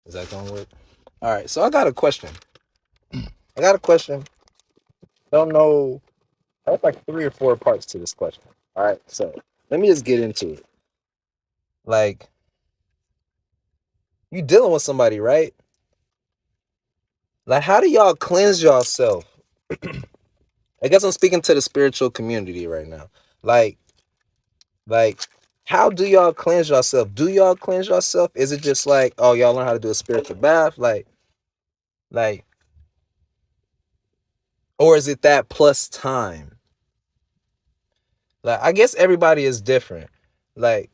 Is that gonna work? All right. So I got a question. I got a question. Don't know. That's like three or four parts to this question. All right. So let me just get into it. Like, you dealing with somebody, right? Like, how do y'all cleanse yourself? I guess I'm speaking to the spiritual community right now. Like, like, how do y'all cleanse yourself? Do y'all cleanse yourself? Is it just like, oh, y'all learn how to do a spiritual bath? Like, or is it that plus time? Like, I guess everybody is different. Like,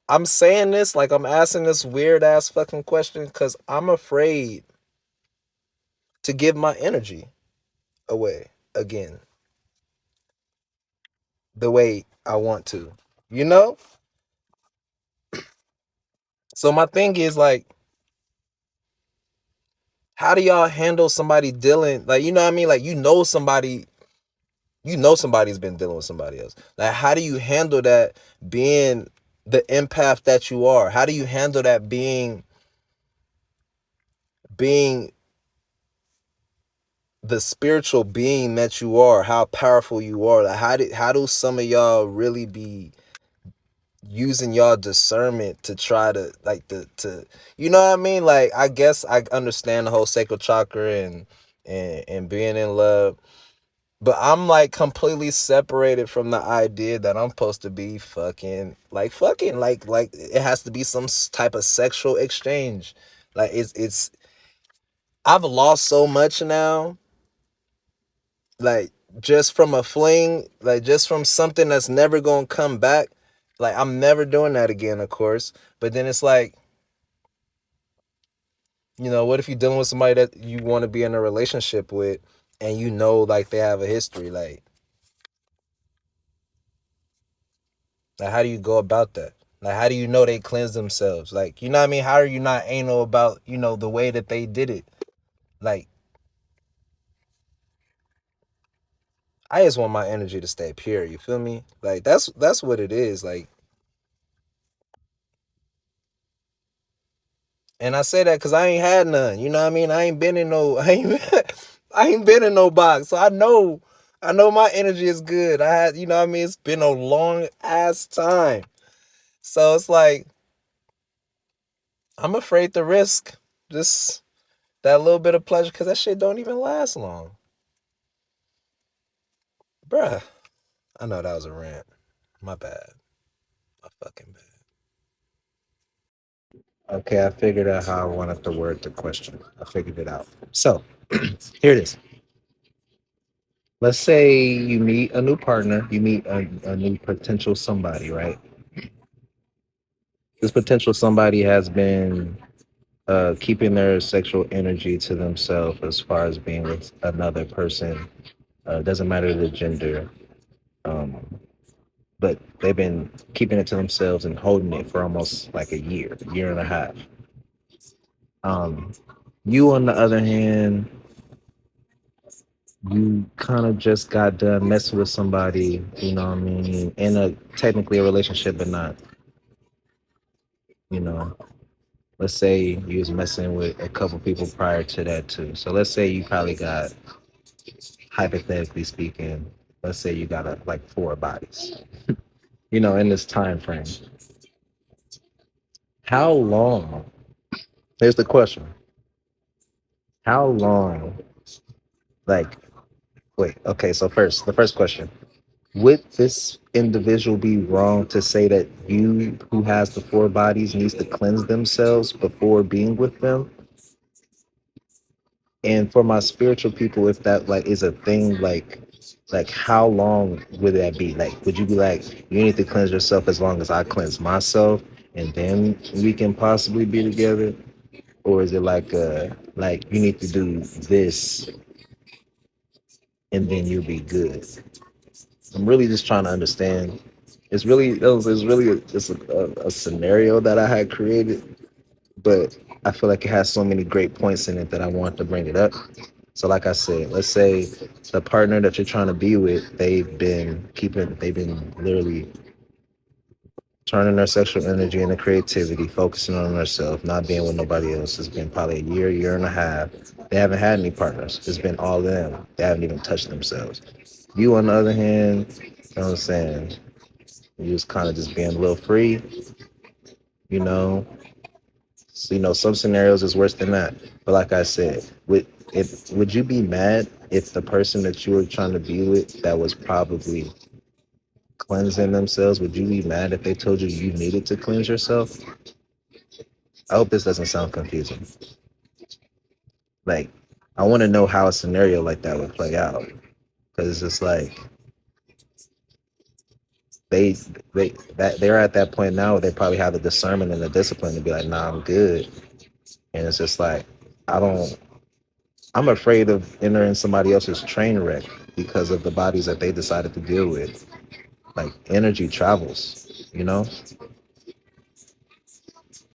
I'm saying this, like, I'm asking this weird ass fucking question because I'm afraid to give my energy away again the way I want to, you know? So my thing is like, how do y'all handle somebody dealing, like, you know what I mean? Like, somebody's been dealing with somebody else. Like, how do you handle that being the empath that you are? How do you handle that being the spiritual being that you are, how powerful you are? Like, how do some of y'all really be using y'all discernment to try to like to you know what I mean? Like, I guess I understand the whole sacral chakra and being in love, but I'm like completely separated from the idea that I'm supposed to be fucking like it has to be some type of sexual exchange. Like, it's I've lost so much now, like, just from a fling, like, just from something that's never gonna come back. Like, I'm never doing that again, of course. But then it's like, what if you're dealing with somebody that you want to be in a relationship with, and like they have a history? Like, how do you go about that? Like, how do you know they cleanse themselves? Like, you know what I mean? How are you not anal about, the way that they did it? Like, I just want my energy to stay pure. You feel me? Like, that's what it is. Like, and I say that because I ain't had none. You know what I mean? I ain't been in no, I ain't been in no box. So I know my energy is good. I had, you know what I mean? It's been a long ass time. So it's like, I'm afraid to risk just that little bit of pleasure because that shit don't even last long. Bruh. I know that was a rant. My bad. My fucking bad. Okay, I figured out how I wanted to word the question. I figured it out. So, here it is. Let's say you meet a new partner, you meet a new potential somebody, right? This potential somebody has been keeping their sexual energy to themselves as far as being with another person. Doesn't matter the gender, um, but they've been keeping it to themselves and holding it for almost like a year and a half. Um, you, on the other hand, you kind of just got done messing with somebody, you know what I mean, in a technically a relationship, but not, you know. Let's say you was messing with a couple people prior to that too. So let's say you probably got, hypothetically speaking, let's say you got like four bodies, in this time frame. How long? Here's the question. How long? Like, wait, okay, so the first question. Would this individual be wrong to say that you who has the four bodies needs to cleanse themselves before being with them? And for my spiritual people, if that like is a thing, like how long would that be? Like, would you be like, you need to cleanse yourself as long as I cleanse myself, and then we can possibly be together? Or is it like you need to do this and then you'll be good? I'm really just trying to understand. It's a scenario that I had created, but I feel like it has so many great points in it that I want to bring it up. So, like I said, let's say the partner that you're trying to be with, they've been literally turning their sexual energy into creativity, focusing on themselves, not being with nobody else. It's been probably a year, year and a half. They haven't had any partners. It's been all them. They haven't even touched themselves. You, on the other hand, you know what I'm saying? You was kind of just being a little free, you know. So, some scenarios is worse than that. But like I said, would you be mad if the person that you were trying to be with that was probably cleansing themselves, would you be mad if they told you you needed to cleanse yourself? I hope this doesn't sound confusing. Like, I want to know how a scenario like that would play out, because it's just like they they're at that point now where they probably have the discernment and the discipline to be like, nah, I'm good. And it's just like, I don't. I'm afraid of entering somebody else's train wreck because of the bodies that they decided to deal with. Like, energy travels, you know.